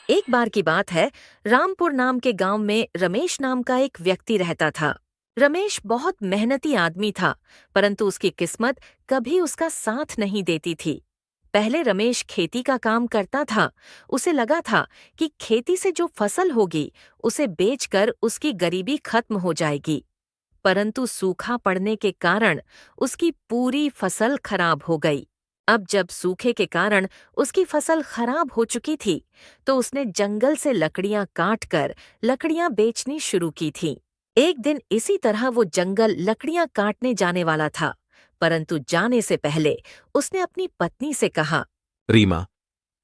एक बार की बात है, रामपुर नाम के गांव में रमेश नाम का एक व्यक्ति रहता था। रमेश बहुत मेहनती आदमी था, परंतु उसकी किस्मत कभी उसका साथ नहीं देती थी। पहले रमेश खेती का काम करता था। उसे लगा था कि खेती से जो फसल होगी, उसे बेचकर उसकी गरीबी खत्म हो जाएगी। परंतु सूखा पड़ने के कारण उसकी पूरी फसल खराब हो गई। अब जब सूखे के कारण उसकी फसल खराब हो चुकी थी, तो उसने जंगल से लकड़ियां काटकर लकड़ियां बेचनी शुरू की थीं। एक दिन इसी तरह वो जंगल लकड़ियां काटने जाने वाला था, परंतु जाने से पहले उसने अपनी पत्नी से कहा। रीमा,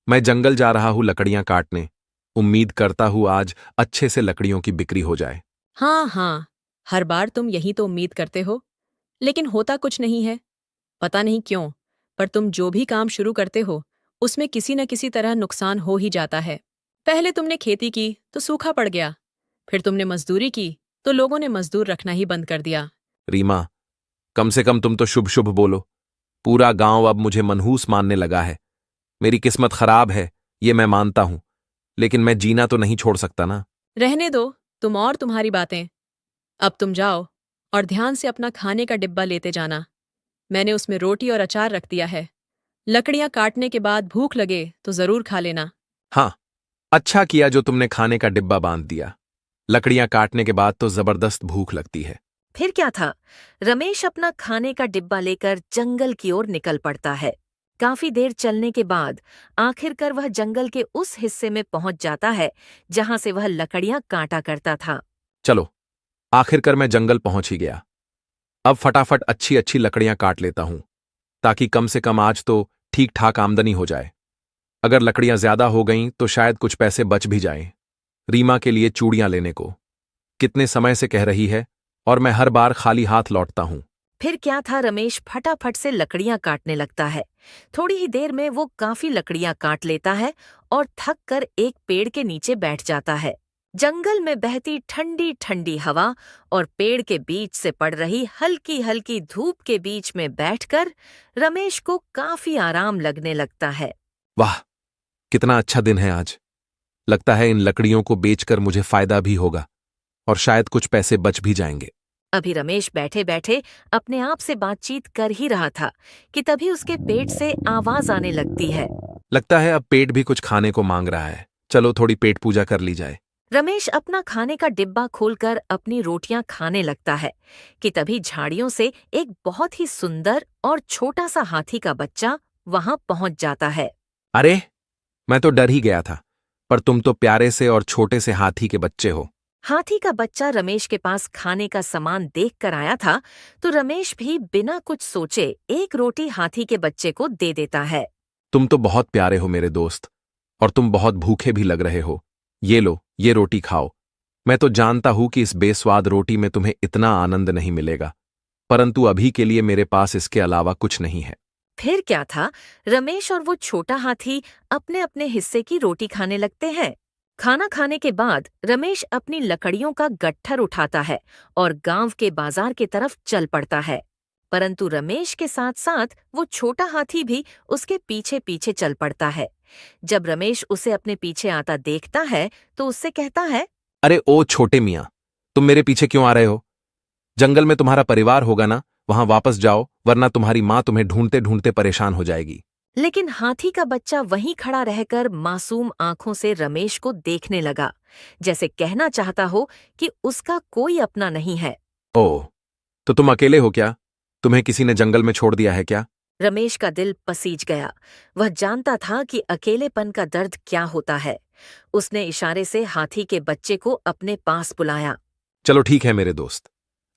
मैं जंगल जा रहा हूं लकड़ियां काटने। उम्मीद करता हूं आज अच्छे से लकड़ियों की बिक्री हो जाए। हाँ हाँ, हर बार तुम यही तो उम्मीद करते हो, लेकिन होता कुछ नहीं है। पता नहीं क्यों, पर तुम जो भी काम शुरू करते हो, उसमें किसी न किसी तरह नुकसान हो ही जाता है। पहले तुमने खेती की तो सूखा पड़ गया, फिर तुमने मजदूरी की तो लोगों ने मजदूर रखना ही बंद कर दिया। रीमा, कम से कम तुम तो शुभ शुभ बोलो। पूरा गांव अब मुझे मनहूस मानने लगा है। मेरी किस्मत खराब है, ये मैं मानता हूं, लेकिन मैं जीना तो नहीं छोड़ सकता ना। रहने दो तुम और तुम्हारी बातें। अब तुम जाओ और ध्यान से अपना खाने का डिब्बा लेते जाना। मैंने उसमें रोटी और अचार रख दिया है। लकड़ियां काटने के बाद भूख लगे तो जरूर खा लेना। हाँ, अच्छा किया जो तुमने खाने का डिब्बा बांध दिया। लकड़ियां काटने के बाद तो जबरदस्त भूख लगती है। फिर क्या था, रमेश अपना खाने का डिब्बा लेकर जंगल की ओर निकल पड़ता है। काफी देर चलने के बाद आखिरकार वह जंगल के उस हिस्से में पहुंच जाता है जहां से वह लकड़ियां काटा करता था। चलो, आखिरकार मैं जंगल पहुंच ही गया। अब फटाफट अच्छी अच्छी लकड़ियां काट लेता हूं, ताकि कम से कम आज तो ठीक ठाक आमदनी हो जाए। अगर लकड़ियां ज्यादा हो गईं तो शायद कुछ पैसे बच भी जाएं। रीमा के लिए चूड़ियां लेने को कितने समय से कह रही है, और मैं हर बार खाली हाथ लौटता हूं। फिर क्या था, रमेश फटाफट से लकड़ियां काटने लगता है। थोड़ी ही देर में वो काफी लकड़ियां काट लेता है और थक कर एक पेड़ के नीचे बैठ जाता है। जंगल में बहती ठंडी ठंडी हवा और पेड़ के बीच से पड़ रही हल्की हल्की धूप के बीच में बैठकर रमेश को काफी आराम लगने लगता है। वाह, कितना अच्छा दिन है आज। लगता है इन लकड़ियों को बेचकर मुझे फायदा भी होगा, और शायद कुछ पैसे बच भी जाएंगे। अभी रमेश बैठे बैठे अपने आप से बातचीत कर ही रहा था कि तभी उसके पेट से आवाज आने लगती है। लगता है अब पेट भी कुछ खाने को मांग रहा है। चलो थोड़ी पेट पूजा कर ली जाए। रमेश अपना खाने का डिब्बा खोलकर अपनी रोटियां खाने लगता है कि तभी झाड़ियों से एक बहुत ही सुंदर और छोटा सा हाथी का बच्चा वहां पहुंच जाता है। अरे, मैं तो डर ही गया था, पर तुम तो प्यारे से और छोटे से हाथी के बच्चे हो। हाथी का बच्चा रमेश के पास खाने का सामान देख कर आया था, तो रमेश भी बिना कुछ सोचे एक रोटी हाथी के बच्चे को दे देता है। तुम तो बहुत प्यारे हो मेरे दोस्त, और तुम बहुत भूखे भी लग रहे हो। ये लो, ये रोटी खाओ। मैं तो जानता हूं कि इस बेस्वाद रोटी में तुम्हें इतना आनंद नहीं मिलेगा, परंतु अभी के लिए मेरे पास इसके अलावा कुछ नहीं है। फिर क्या था, रमेश और वो छोटा हाथी अपने अपने हिस्से की रोटी खाने लगते हैं। खाना खाने के बाद रमेश अपनी लकड़ियों का गट्ठर उठाता है और गांव के बाजार की तरफ चल पड़ता है। परंतु रमेश के साथ साथ वो छोटा हाथी भी उसके पीछे पीछे चल पड़ता है। जब रमेश उसे अपने पीछे आता देखता है, तो उससे कहता है। अरे ओ छोटे मियाँ, तुम मेरे पीछे क्यों आ रहे हो? जंगल में तुम्हारा परिवार होगा ना, वहां वापस जाओ, वरना तुम्हारी माँ तुम्हें ढूंढते ढूंढते परेशान हो जाएगी। लेकिन हाथी का बच्चा वहीं खड़ा रहकर मासूम आंखों से रमेश को देखने लगा, जैसे कहना चाहता हो कि उसका कोई अपना नहीं है। ओह, तो तुम अकेले हो क्या? तुम्हें किसी ने जंगल में छोड़ दिया है क्या? रमेश का दिल पसीज गया। वह जानता था कि अकेलेपन का दर्द क्या होता है। उसने इशारे से हाथी के बच्चे को अपने पास बुलाया। चलो ठीक है मेरे दोस्त,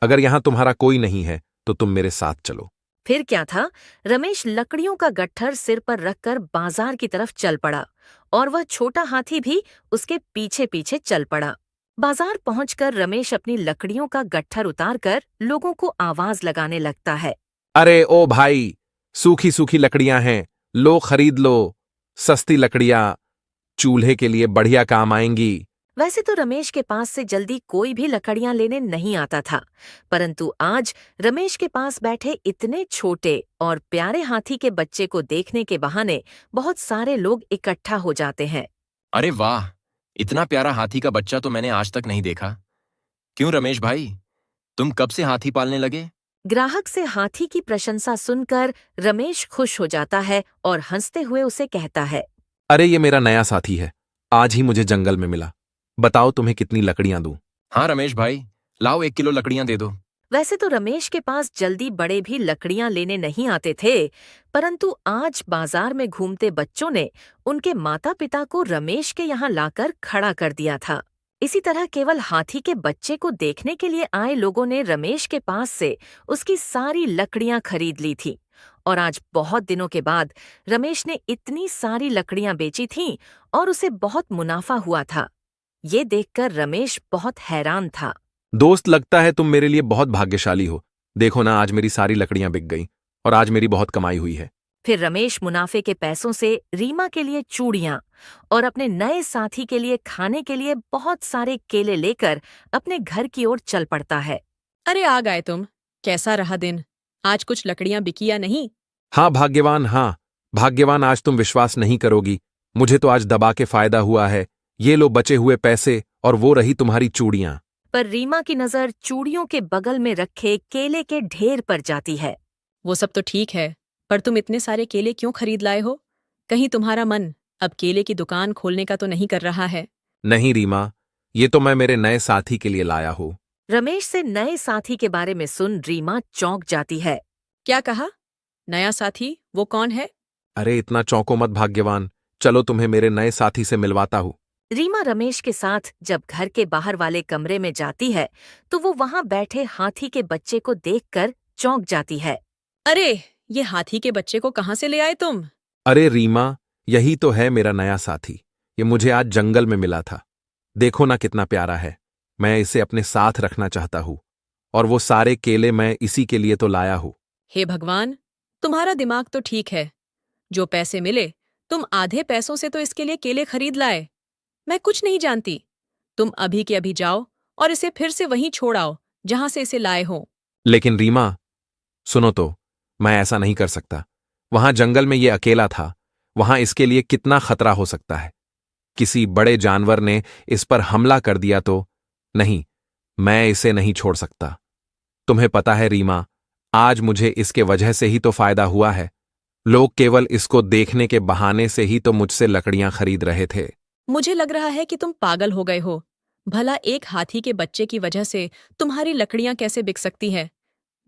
अगर यहां तुम्हारा कोई नहीं है तो तुम मेरे साथ चलो। फिर क्या था, रमेश लकड़ियों का गट्ठर सिर पर रखकर बाजार की तरफ चल पड़ा और वह छोटा हाथी भी उसके पीछे पीछे चल पड़ा। बाजार पहुंचकर रमेश अपनी लकड़ियों का गट्ठर उतारकर लोगों को आवाज लगाने लगता है। अरे ओ भाई, सूखी सूखी लकड़ियां हैं, लो खरीद लो। सस्ती लकड़ियां चूल्हे के लिए बढ़िया काम आएंगी। वैसे तो रमेश के पास से जल्दी कोई भी लकड़ियां लेने नहीं आता था, परंतु आज रमेश के पास बैठे इतने छोटे और प्यारे हाथी के बच्चे को देखने के बहाने बहुत सारे लोग इकट्ठा हो जाते हैं। अरे वाह, इतना प्यारा हाथी का बच्चा तो मैंने आज तक नहीं देखा। क्यों रमेश भाई, तुम कब से हाथी पालने लगे? ग्राहक से हाथी की प्रशंसा सुनकर रमेश खुश हो जाता है और हंसते हुए उसे कहता है, अरे ये मेरा नया साथी है, आज ही मुझे जंगल में मिला। बताओ तुम्हें कितनी लकड़ियां दूं? हाँ रमेश भाई, लाओ 1 किलो लकड़ियां दे दो। वैसे तो रमेश के पास जल्दी बड़े भी लकड़ियां लेने नहीं आते थे, परंतु आज बाजार में घूमते बच्चों ने उनके माता पिता को रमेश के यहाँ लाकर खड़ा कर दिया था। इसी तरह केवल हाथी के बच्चे को देखने के लिए आए लोगों ने रमेश के पास से उसकी सारी लकड़ियां खरीद ली थी और आज बहुत दिनों के बाद रमेश ने इतनी सारी लकड़ियां बेची थीं और उसे बहुत मुनाफा हुआ था। ये देखकर रमेश बहुत हैरान था। दोस्त, लगता है तुम मेरे लिए बहुत भाग्यशाली हो। देखो ना, आज मेरी सारी लकड़ियां बिक गईं और आज मेरी बहुत कमाई हुई है। फिर रमेश मुनाफे के पैसों से रीमा के लिए चूड़ियां और अपने नए साथी के लिए खाने के लिए बहुत सारे केले लेकर अपने घर की ओर चल पड़ता है। अरे आ गए तुम। कैसा रहा दिन? आज कुछ लकड़ियां बिकी या नहीं? हाँ भाग्यवान, हाँ भाग्यवान, आज तुम विश्वास नहीं करोगी, मुझे तो आज दबा के फायदा हुआ है। ये लो बचे हुए पैसे और वो रही तुम्हारी चूड़ियां। पर रीमा की नजर चूड़ियों के बगल में रखे केले के ढेर पर जाती है। वो सब तो ठीक है, पर तुम इतने सारे केले क्यों खरीद लाए हो? कहीं तुम्हारा मन अब केले की दुकान खोलने का तो नहीं कर रहा है? नहीं रीमा, ये तो मैं मेरे नए साथी के लिए लाया हूँ। रमेश से नए साथी के बारे में सुन रीमा चौंक जाती है। क्या कहा? नया साथी? वो कौन है? अरे इतना चौंको मत भाग्यवान, चलो तुम्हें मेरे नए साथी से मिलवाता हूँ। रीमा रमेश के साथ जब घर के बाहर वाले कमरे में जाती है तो वो वहां बैठे हाथी के बच्चे को देखकर चौंक जाती है। अरे, ये हाथी के बच्चे को कहाँ से ले आए तुम? अरे रीमा, यही तो है मेरा नया साथी। ये मुझे आज जंगल में मिला था। देखो ना कितना प्यारा है। मैं इसे अपने साथ रखना चाहता हूँ और वो सारे केले मैं इसी के लिए तो लाया हूँ। हे भगवान, तुम्हारा दिमाग तो ठीक है। जो पैसे मिले तुम आधे पैसों से तो इसके लिए केले खरीद लाए। मैं कुछ नहीं जानती। तुम अभी के अभी जाओ और इसे फिर से वहीं छोड़ आओ जहां से इसे लाए हो। लेकिन रीमा, सुनो तो, मैं ऐसा नहीं कर सकता। वहां जंगल में ये अकेला था, वहां इसके लिए कितना खतरा हो सकता है। किसी बड़े जानवर ने इस पर हमला कर दिया तो? नहीं, मैं इसे नहीं छोड़ सकता। तुम्हें पता है रीमा, आज मुझे इसके वजह से ही तो फायदा हुआ है। लोग केवल इसको देखने के बहाने से ही तो मुझसे लकड़ियां खरीद रहे थे। मुझे लग रहा है कि तुम पागल हो गए हो। भला एक हाथी के बच्चे की वजह से तुम्हारी लकड़ियां कैसे बिक सकती हैं?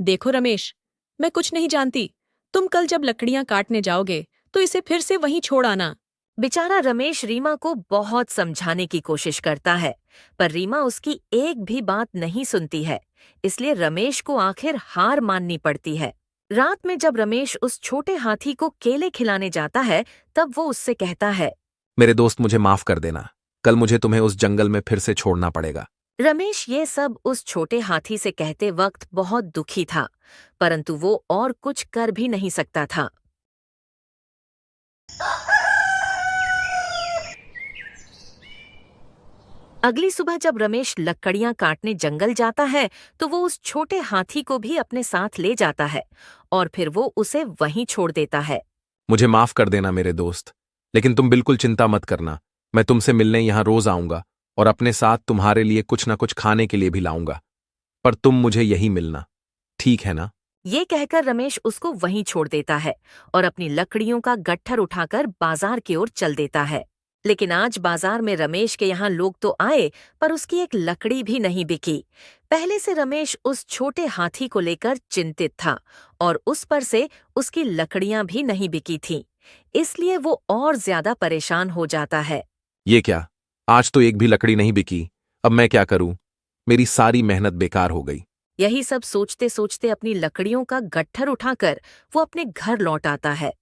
देखो रमेश, मैं कुछ नहीं जानती। तुम कल जब लकड़ियां काटने जाओगे तो इसे फिर से वहीं छोड़ आना। बेचारा रमेश रीमा को बहुत समझाने की कोशिश करता है, पर रीमा उसकी एक भी बात नहीं सुनती है। इसलिए रमेश को आखिर हार माननी पड़ती है। रात में जब रमेश उस छोटे हाथी को केले खिलाने जाता है तब वो उससे कहता है, मेरे दोस्त, मुझे माफ कर देना। कल मुझे तुम्हें उस जंगल में फिर से छोड़ना पड़ेगा। रमेश ये सब उस छोटे हाथी से कहते वक्त बहुत दुखी था, परंतु वो और कुछ कर भी नहीं सकता था। अगली सुबह जब रमेश लकड़ियां काटने जंगल जाता है तो वो उस छोटे हाथी को भी अपने साथ ले जाता है और फिर वो उसे वहीं छोड़ देता है। मुझे माफ कर देना मेरे दोस्त, लेकिन तुम बिल्कुल चिंता मत करना। मैं तुमसे मिलने यहां रोज आऊंगा और अपने साथ तुम्हारे लिए कुछ न कुछ खाने के लिए भी लाऊंगा। पर तुम मुझे यही मिलना, ठीक है ना? ये कहकर रमेश उसको वहीं छोड़ देता है और अपनी लकड़ियों का गट्ठर उठाकर बाजार की ओर चल देता है। लेकिन आज बाजार में रमेश के यहाँ लोग तो आए, पर उसकी एक लकड़ी भी नहीं बिकी। पहले से रमेश उस छोटे हाथी को लेकर चिंतित था और उस पर से उसकी लकड़ियां भी नहीं बिकी थीं। इसलिए वो और ज्यादा परेशान हो जाता है। ये क्या, आज तो एक भी लकड़ी नहीं बिकी। अब मैं क्या करूं? मेरी सारी मेहनत बेकार हो गई। यही सब सोचते सोचते अपनी लकड़ियों का गट्ठर उठाकर वो अपने घर लौट आता है।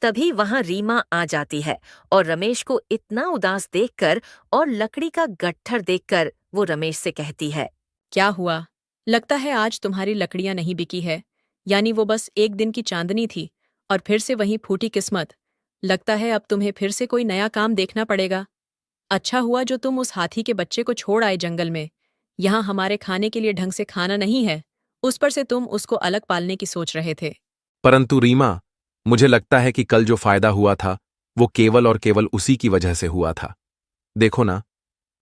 तभी वहां रीमा आ जाती है और रमेश को इतना उदास देखकर और लकड़ी का गट्ठर देखकर वो रमेश से कहती है, क्या हुआ? लगता है आज तुम्हारी लकड़ियां नहीं बिकी है। यानी वो बस एक दिन की चांदनी थी और फिर से वहीं फूटी किस्मत। लगता है अब तुम्हें फिर से कोई नया काम देखना पड़ेगा। अच्छा हुआ जो तुम उस हाथी के बच्चे को छोड़ आए जंगल में। यहाँ हमारे खाने के लिए ढंग से खाना नहीं है, उस पर से तुम उसको अलग पालने की सोच रहे थे। परंतु रीमा, मुझे लगता है कि कल जो फायदा हुआ था वो केवल और केवल उसी की वजह से हुआ था। देखो ना,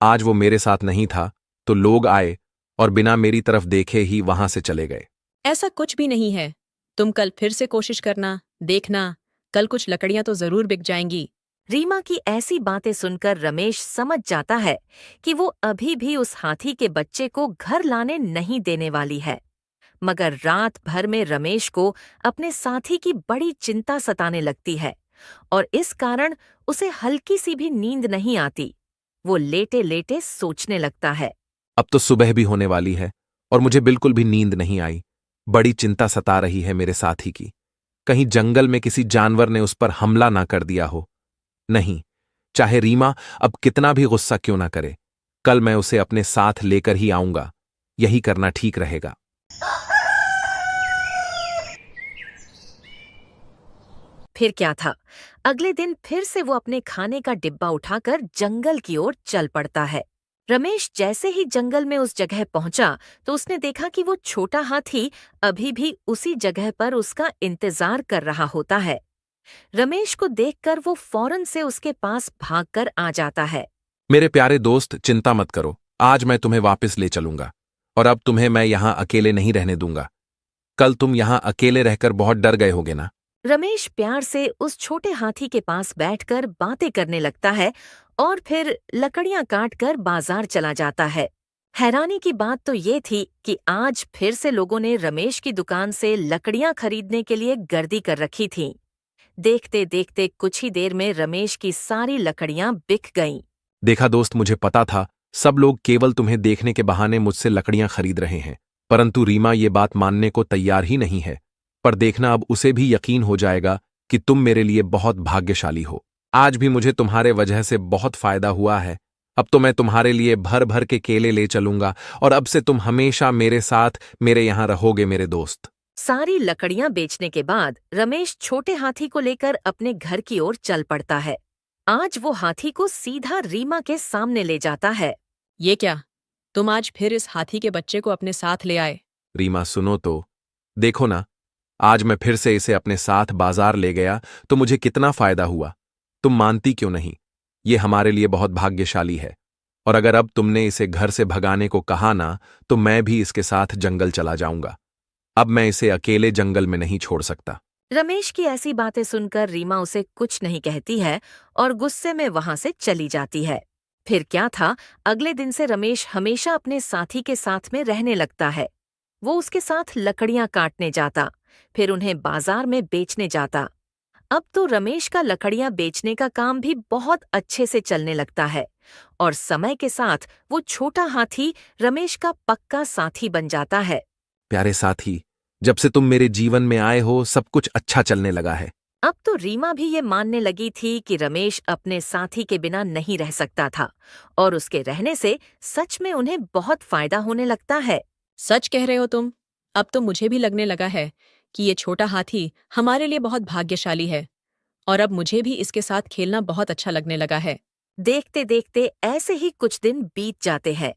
आज वो मेरे साथ नहीं था तो लोग आए और बिना मेरी तरफ देखे ही वहां से चले गए। ऐसा कुछ भी नहीं है। तुम कल फिर से कोशिश करना, देखना, कल कुछ लकड़ियां तो जरूर बिक जाएंगी। रीमा की ऐसी बातें सुनकर रमेश समझ जाता है कि वो अभी भी उस हाथी के बच्चे को घर लाने नहीं देने वाली है। मगर रात भर में रमेश को अपने साथी की बड़ी चिंता सताने लगती है और इस कारण उसे हल्की सी भी नींद नहीं आती। वो लेटे लेटे सोचने लगता है। अब तो सुबह भी होने वाली है और मुझे बिल्कुल भी नींद नहीं आई। बड़ी चिंता सता रही है मेरे साथी की। कहीं जंगल में किसी जानवर ने उस पर हमला ना कर दिया हो। नहीं, चाहे रीमा अब कितना भी गुस्सा क्यों ना करे, कल मैं उसे अपने साथ लेकर ही आऊंगा। यही करना ठीक रहेगा। फिर क्या था, अगले दिन फिर से वो अपने खाने का डिब्बा उठाकर जंगल की ओर चल पड़ता है। रमेश जैसे ही जंगल में उस जगह पहुंचा तो उसने देखा कि वो छोटा हाथी अभी भी उसी जगह पर उसका इंतजार कर रहा होता है। रमेश को देखकर वो फौरन से उसके पास भागकर आ जाता है। मेरे प्यारे दोस्त, चिंता मत करो, आज मैं तुम्हें वापस ले चलूंगा और अब तुम्हें मैं यहां अकेले नहीं रहने दूंगा। कल तुम यहां अकेले रहकर बहुत डर गए होगे ना। रमेश प्यार से उस छोटे हाथी के पास बैठकर बातें करने लगता है और फिर लकड़ियां काटकर बाजार चला जाता है। हैरानी की बात तो ये थी कि आज फिर से लोगों ने रमेश की दुकान से लकड़ियां खरीदने के लिए गर्दी कर रखी थीं। देखते देखते कुछ ही देर में रमेश की सारी लकड़ियां बिक गईं। देखा दोस्त, मुझे पता था सब लोग केवल तुम्हें देखने के बहाने मुझसे लकड़ियां खरीद रहे हैं, परंतु रीमा ये बात मानने को तैयार ही नहीं है। पर देखना, अब उसे भी यकीन हो जाएगा कि तुम मेरे लिए बहुत भाग्यशाली हो। आज भी मुझे तुम्हारे वजह से बहुत फायदा हुआ है। अब तो मैं तुम्हारे लिए भर भर के केले ले चलूंगा और अब से तुम हमेशा मेरे साथ मेरे यहां रहोगे मेरे दोस्त। सारी लकड़ियां बेचने के बाद रमेश छोटे हाथी को लेकर अपने घर की ओर चल पड़ता है। आज वो हाथी को सीधा रीमा के सामने ले जाता है। ये क्या, तुम आज फिर इस हाथी के बच्चे को अपने साथ ले आए? रीमा सुनो तो, देखो ना, आज मैं फिर से इसे अपने साथ बाजार ले गया तो मुझे कितना फायदा हुआ। तुम मानती क्यों नहीं? ये हमारे लिए बहुत भाग्यशाली है। और अगर अब तुमने इसे घर से भगाने को कहा ना, तो मैं भी इसके साथ जंगल चला जाऊंगा। अब मैं इसे अकेले जंगल में नहीं छोड़ सकता। रमेश की ऐसी बातें सुनकर रीमा उसे कुछ नहीं कहती है और गुस्से में वहां से चली जाती है। फिर क्या था, अगले दिन से रमेश हमेशा अपने साथी के साथ में रहने लगता है। वो उसके साथ लकड़ियां काटने जाता, फिर उन्हें बाजार में बेचने जाता। अब तो रमेश का लकड़ियां बेचने का काम भी बहुत अच्छे से चलने लगता है और समय के साथ वो छोटा हाथी रमेश का पक्का साथी बन जाता है। प्यारे साथी, जब से तुम मेरे जीवन में आए हो सब कुछ अच्छा चलने लगा है। अब तो रीमा भी ये मानने लगी थी कि रमेश अपने साथी के बिना नहीं रह सकता था और उसके रहने से सच में उन्हें बहुत फायदा होने लगता है। सच कह रहे हो तुम। अब तो मुझे भी लगने लगा है कि ये छोटा हाथी हमारे लिए बहुत भाग्यशाली है और अब मुझे भी इसके साथ खेलना बहुत अच्छा लगने लगा है। देखते देखते ऐसे ही कुछ दिन बीत जाते हैं।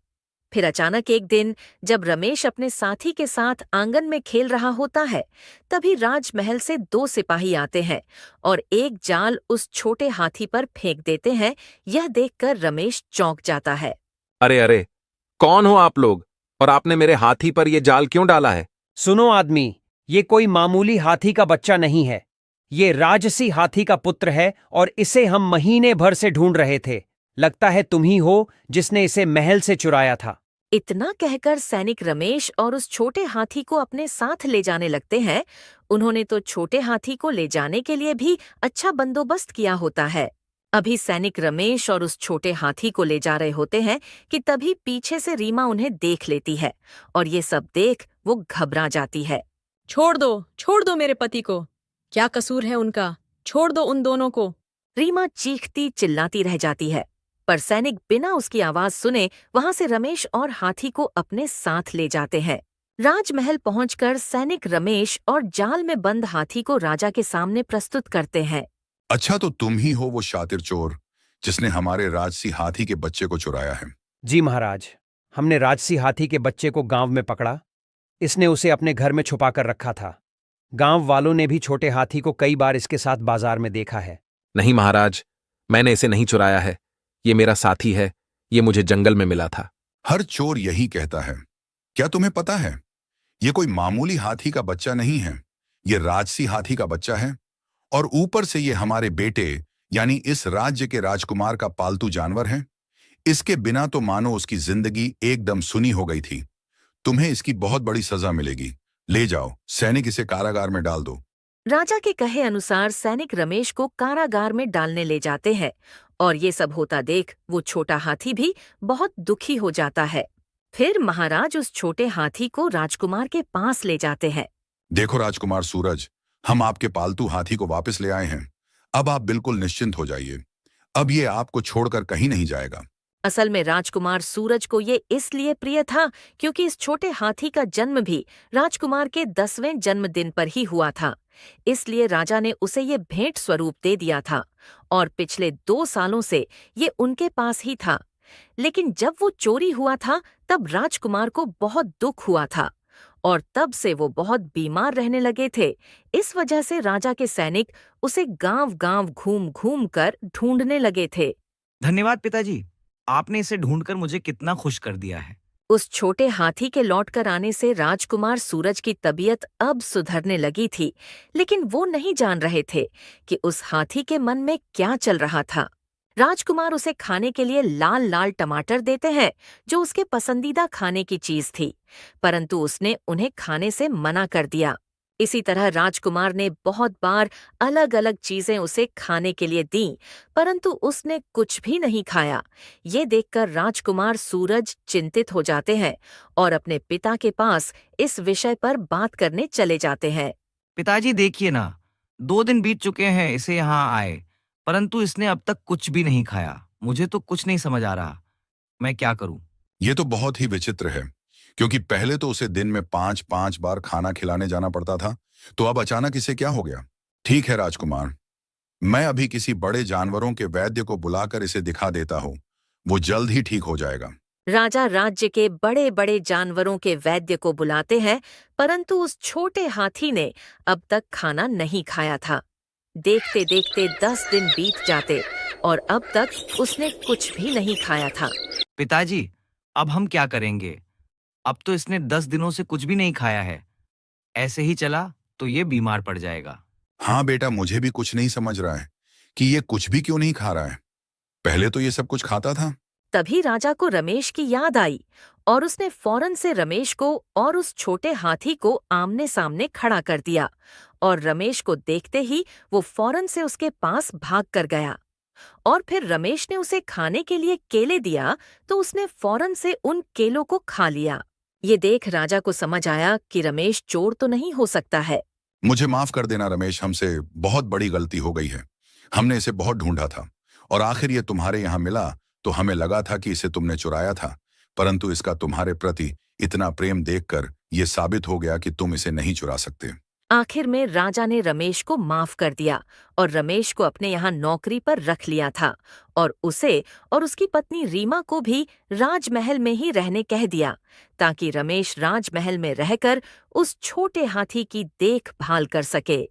फिर अचानक एक दिन जब रमेश अपने साथी के साथ आंगन में खेल रहा होता है, तभी राजमहल से 2 सिपाही आते हैं और एक जाल उस छोटे हाथी पर फेंक देते हैं। यह देखकर रमेश चौंक जाता है। अरे अरे, कौन हो आप लोग और आपने मेरे हाथी पर यह जाल क्यों डाला है? सुनो आदमी, ये कोई मामूली हाथी का बच्चा नहीं है। ये राजसी हाथी का पुत्र है और इसे हम महीने भर से ढूंढ रहे थे। लगता है तुम ही हो जिसने इसे महल से चुराया था। इतना कहकर सैनिक रमेश और उस छोटे हाथी को अपने साथ ले जाने लगते हैं। उन्होंने तो छोटे हाथी को ले जाने के लिए भी अच्छा बंदोबस्त किया होता है। अभी सैनिक रमेश और उस छोटे हाथी को ले जा रहे होते हैं कि तभी पीछे से रीमा उन्हें देख लेती है और ये सब देख वो घबरा जाती है। छोड़ दो मेरे पति को। क्या कसूर है उनका? छोड़ दो उन दोनों को। रीमा चीखती चिल्लाती रह जाती है, पर सैनिक बिना उसकी आवाज सुने वहां से रमेश और हाथी को अपने साथ ले जाते हैं। राजमहल पहुंचकर सैनिक रमेश और जाल में बंद हाथी को राजा के सामने प्रस्तुत करते हैं। अच्छा, तो तुम ही हो वो शातिर चोर जिसने हमारे राजसी हाथी के बच्चे को चुराया है। जी महाराज, हमने राजसी हाथी के बच्चे को गांव में पकड़ा। इसने उसे अपने घर में छुपा कर रखा था। गांव वालों ने भी छोटे हाथी को कई बार इसके साथ बाजार में देखा है। नहीं महाराज, मैंने इसे नहीं चुराया है। ये मेरा साथी है। ये मुझे जंगल में मिला था। हर चोर यही कहता है। क्या तुम्हें पता है, ये कोई मामूली हाथी का बच्चा नहीं है, ये राजसी हाथी का बच्चा है। और ऊपर से ये हमारे बेटे यानी इस राज्य के राजकुमार का पालतू जानवर है। इसके बिना तो मानो उसकी जिंदगी एकदम सुनी हो गई थी। तुम्हें इसकी बहुत बड़ी सजा मिलेगी। ले जाओ, सैनिक इसे कारागार में डाल दो। राजा के कहे अनुसार सैनिक रमेश को कारागार में डालने ले जाते हैं और ये सब होता देख वो छोटा हाथी भी बहुत दुखी हो जाता है। फिर महाराज उस छोटे हाथी को राजकुमार के पास ले जाते हैं। देखो राजकुमार सूरज, हम आपके पालतू हाथी को वापस ले आए हैं। अब आप बिल्कुल निश्चिंत हो जाइए। अब ये आपको छोड़कर कहीं नहीं जाएगा। असल में राजकुमार सूरज को ये इसलिए प्रिय था क्योंकि इस छोटे हाथी का जन्म भी राजकुमार के 10वें जन्मदिन पर ही हुआ था। इसलिए राजा ने उसे ये भेंट स्वरूप दे दिया था और पिछले 2 सालों से ये उनके पास ही था। लेकिन जब वो चोरी हुआ था तब राजकुमार को बहुत दुख हुआ था और तब से वो बहुत बीमार रहने लगे थे। इस वजह से राजा के सैनिक उसे गांव-गांव घूम-घूम कर ढूंढने लगे थे। धन्यवाद पिताजी, आपने इसे ढूंढकर मुझे कितना खुश कर दिया है। उस छोटे हाथी के लौटकर आने से राजकुमार सूरज की तबीयत अब सुधरने लगी थी, लेकिन वो नहीं जान रहे थे कि उस हाथी के मन में क्या चल रहा था। राजकुमार उसे खाने के लिए लाल-लाल टमाटर देते हैं, जो उसके पसंदीदा खाने की चीज थी, परंतु उसने उन्हें खाने से मना कर दिया। इसी तरह राजकुमार ने बहुत बार अलग-अलग चीजें उसे खाने के लिए दीं, परंतु उसने कुछ भी नहीं खाया। ये देखकर राजकुमार सूरज चिंतित हो जाते हैं और अपने पिता के पास इस विषय पर बात करने चले जाते हैं। पिताजी देखिए ना, 2 दिन बीत चुके हैं इसे यहाँ आए, परंतु इसने अब तक कुछ भी नहीं खाया। मुझे तो कुछ नहीं समझ आ रहा, मैं क्या करूं? ये तो बहुत ही विचित्र है, क्योंकि पहले तो उसे दिन में 5-5 बार खाना खिलाने जाना पड़ता था, तो अब अचानक इसे क्या हो गया? ठीक है राजकुमार, मैं अभी किसी बड़े जानवरों के वैद्य को बुलाकर इसे दिखा देता हूँ। वो जल्द ही ठीक हो जाएगा। राजा राज्य के बड़े-बड़े जानवरों के वैद्य को बुलाते हैं, परंतु उस छोटे हाथी ने अब तक खाना नहीं खाया था। देखते-देखते 10 दिन बीत जाते और अब तक उसने कुछ भी नहीं खाया था। पिताजी, अब हम क्या करेंगे? अब तो इसने 10 दिनों से कुछ भी नहीं खाया है। ऐसे ही चला तो ये बीमार पड़ जाएगा। हाँ बेटा, मुझे भी कुछ नहीं समझ रहा है कि ये कुछ भी क्यों नहीं खा रहा है। पहले तो ये सब कुछ खाता था। तभी राजा को रमेश की याद आई और उसने फौरन से रमेश को और उस छोटे हाथी को आमने-सामने खड़ा कर दिया और रमेश को देखते ही वो फौरन से उसके पास भाग कर गया। और फिर रमेश ने उसे खाने के लिए केले दिया तो उसने फौरन से उन केलों को खा लिया। ये देख राजा को समझ आया कि रमेश चोर तो नहीं हो सकता है। मुझे माफ कर देना रमेश, हमसे बहुत बड़ी गलती हो गई है। हमने इसे बहुत ढूंढा था और आखिर ये तुम्हारे यहाँ मिला तो हमें लगा था कि इसे तुमने चुराया था, परंतु इसका तुम्हारे प्रति इतना प्रेम देखकर ये साबित हो गया कि तुम इसे नहीं चुरा सकते। आखिर में राजा ने रमेश को माफ कर दिया और रमेश को अपने यहाँ नौकरी पर रख लिया था और उसे और उसकी पत्नी रीमा को भी राजमहल में ही रहने कह दिया, ताकि रमेश राजमहल में रहकर उस छोटे हाथी की देखभाल कर सके।